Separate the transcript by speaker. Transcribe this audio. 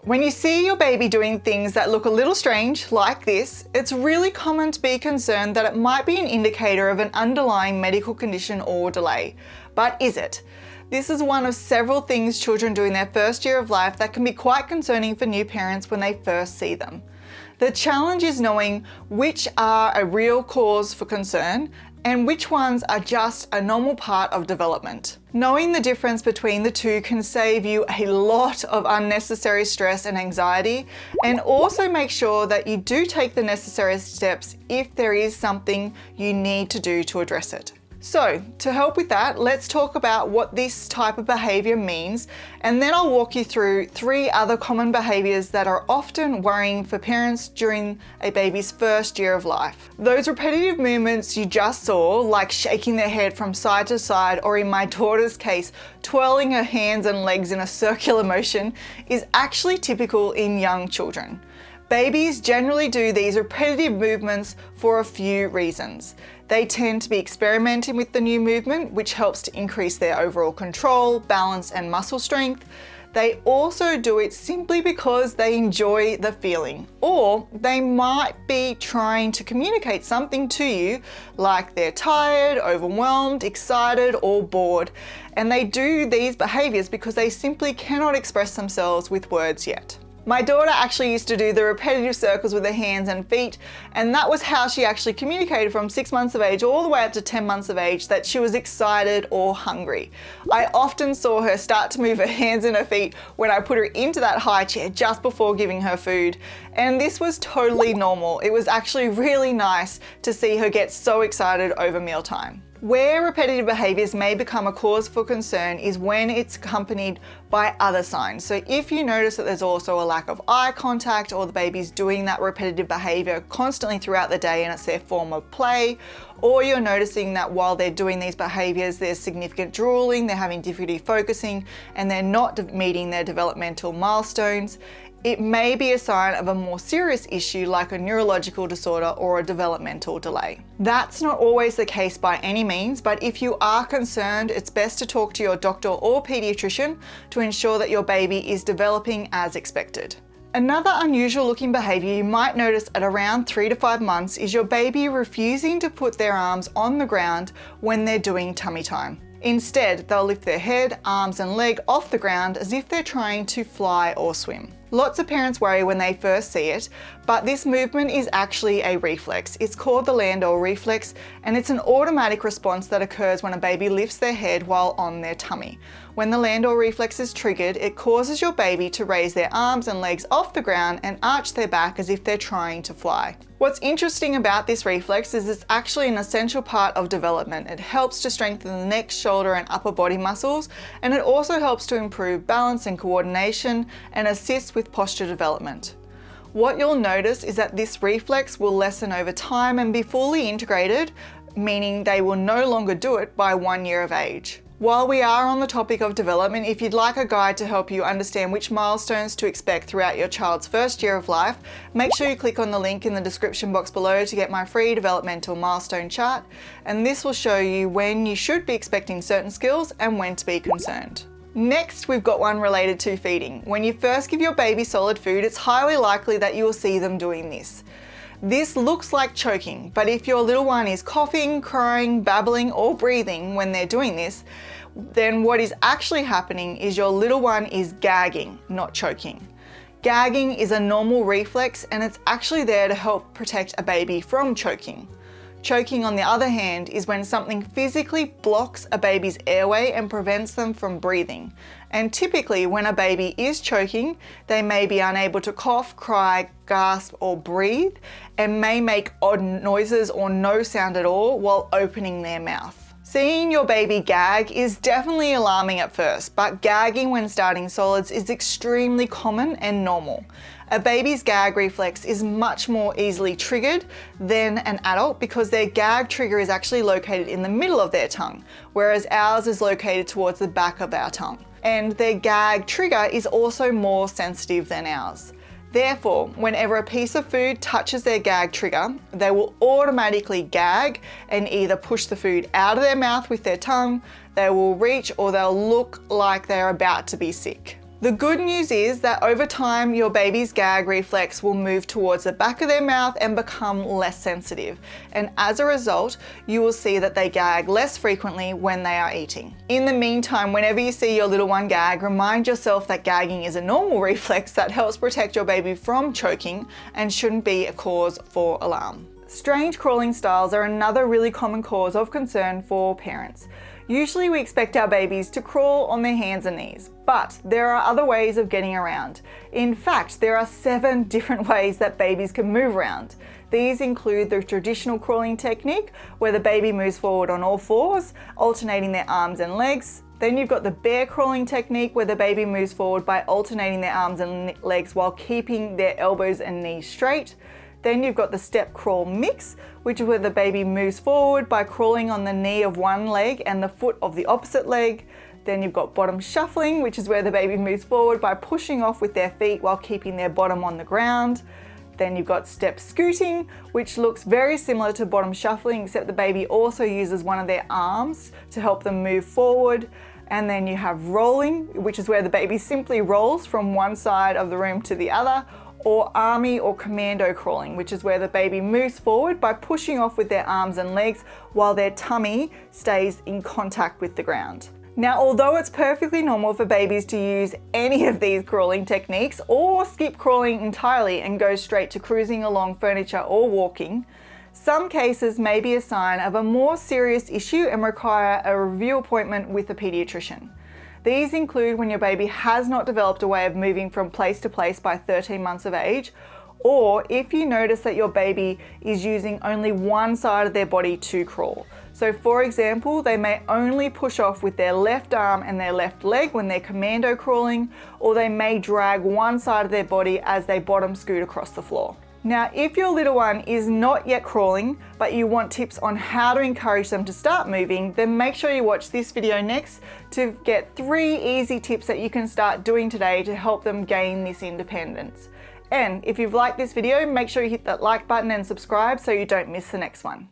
Speaker 1: When you see your baby doing things that look a little strange, like this, it's really common to be concerned that it might be an indicator of an underlying medical condition or delay. But is it? This is one of several things children do in their first year of life that can be quite concerning for new parents when they first see them. The challenge is knowing which are a real cause for concern and which ones are just a normal part of development. Knowing the difference between the two can save you a lot of unnecessary stress and anxiety, and also make sure that you do take the necessary steps if there is something you need to do to address it. So, to help with that, let's talk about what this type of behaviour means, and then I'll walk you through 3 other common behaviours that are often worrying for parents during a baby's first year of life. Those repetitive movements you just saw, like shaking their head from side to side, or in my daughter's case, twirling her hands and legs in a circular motion, is actually typical in young children. Babies generally do these repetitive movements for a few reasons. They tend to be experimenting with the new movement, which helps to increase their overall control, balance, and muscle strength. They also do it simply because they enjoy the feeling, or they might be trying to communicate something to you, like they're tired, overwhelmed, excited, or bored. And they do these behaviors because they simply cannot express themselves with words yet. My daughter actually used to do the repetitive circles with her hands and feet, and that was how she actually communicated from 6 months of age all the way up to 10 months of age that she was excited or hungry. I often saw her start to move her hands and her feet when I put her into that high chair just before giving her food, and this was totally normal. It was actually really nice to see her get so excited over mealtime. Where repetitive behaviours may become a cause for concern is when it's accompanied by other signs. So if you notice that there's also a lack of eye contact, or the baby's doing that repetitive behaviour constantly throughout the day and it's their form of play, or you're noticing that while they're doing these behaviours there's significant drooling, they're having difficulty focusing, and they're not meeting their developmental milestones, it may be a sign of a more serious issue like a neurological disorder or a developmental delay. That's not always the case by any means, but if you are concerned, it's best to talk to your doctor or pediatrician to ensure that your baby is developing as expected. Another unusual looking behaviour you might notice at around 3 to 5 months is your baby refusing to put their arms on the ground when they're doing tummy time. Instead, they'll lift their head, arms and leg off the ground as if they're trying to fly or swim. Lots of parents worry when they first see it, but this movement is actually a reflex. It's called the Landau reflex, and it's an automatic response that occurs when a baby lifts their head while on their tummy. When the Landau reflex is triggered, it causes your baby to raise their arms and legs off the ground and arch their back as if they're trying to fly. What's interesting about this reflex is it's actually an essential part of development. It helps to strengthen the neck, shoulder and upper body muscles, and it also helps to improve balance and coordination and assists with posture development. What you'll notice is that this reflex will lessen over time and be fully integrated, meaning they will no longer do it by 1 year of age. While we are on the topic of development, if you'd like a guide to help you understand which milestones to expect throughout your child's first year of life, make sure you click on the link in the description box below to get my free developmental milestone chart, and this will show you when you should be expecting certain skills and when to be concerned. Next, we've got one related to feeding. When you first give your baby solid food, it's highly likely that you will see them doing this. This looks like choking, but if your little one is coughing, crying, babbling, or breathing when they're doing this, then what is actually happening is your little one is gagging, not choking. Gagging is a normal reflex, and it's actually there to help protect a baby from choking. Choking, on the other hand, is when something physically blocks a baby's airway and prevents them from breathing. And typically, when a baby is choking, they may be unable to cough, cry, gasp, or breathe, and may make odd noises or no sound at all while opening their mouth. Seeing your baby gag is definitely alarming at first, but gagging when starting solids is extremely common and normal. A baby's gag reflex is much more easily triggered than an adult because their gag trigger is actually located in the middle of their tongue, whereas ours is located towards the back of our tongue. And their gag trigger is also more sensitive than ours. Therefore, whenever a piece of food touches their gag trigger, they will automatically gag and either push the food out of their mouth with their tongue, they will reach, or they'll look like they're about to be sick. The good news is that over time, your baby's gag reflex will move towards the back of their mouth and become less sensitive. And as a result, you will see that they gag less frequently when they are eating. In the meantime, whenever you see your little one gag, remind yourself that gagging is a normal reflex that helps protect your baby from choking and shouldn't be a cause for alarm. Strange crawling styles are another really common cause of concern for parents. Usually we expect our babies to crawl on their hands and knees, but there are other ways of getting around. In fact, there are 7 different ways that babies can move around. These include the traditional crawling technique, where the baby moves forward on all fours, alternating their arms and legs. Then you've got the bear crawling technique, where the baby moves forward by alternating their arms and legs while keeping their elbows and knees straight. Then you've got the step crawl mix, which is where the baby moves forward by crawling on the knee of one leg and the foot of the opposite leg. Then you've got bottom shuffling, which is where the baby moves forward by pushing off with their feet while keeping their bottom on the ground. Then you've got step scooting, which looks very similar to bottom shuffling, except the baby also uses one of their arms to help them move forward. And then you have rolling, which is where the baby simply rolls from one side of the room to the other, or army or commando crawling, which is where the baby moves forward by pushing off with their arms and legs while their tummy stays in contact with the ground. Now, although it's perfectly normal for babies to use any of these crawling techniques or skip crawling entirely and go straight to cruising along furniture or walking, some cases may be a sign of a more serious issue and require a review appointment with a pediatrician. These include when your baby has not developed a way of moving from place to place by 13 months of age, or if you notice that your baby is using only one side of their body to crawl. So for example, they may only push off with their left arm and their left leg when they're commando crawling, or they may drag one side of their body as they bottom scoot across the floor. Now, if your little one is not yet crawling, but you want tips on how to encourage them to start moving, then make sure you watch this video next to get 3 easy tips that you can start doing today to help them gain this independence. And if you've liked this video, make sure you hit that like button and subscribe so you don't miss the next one.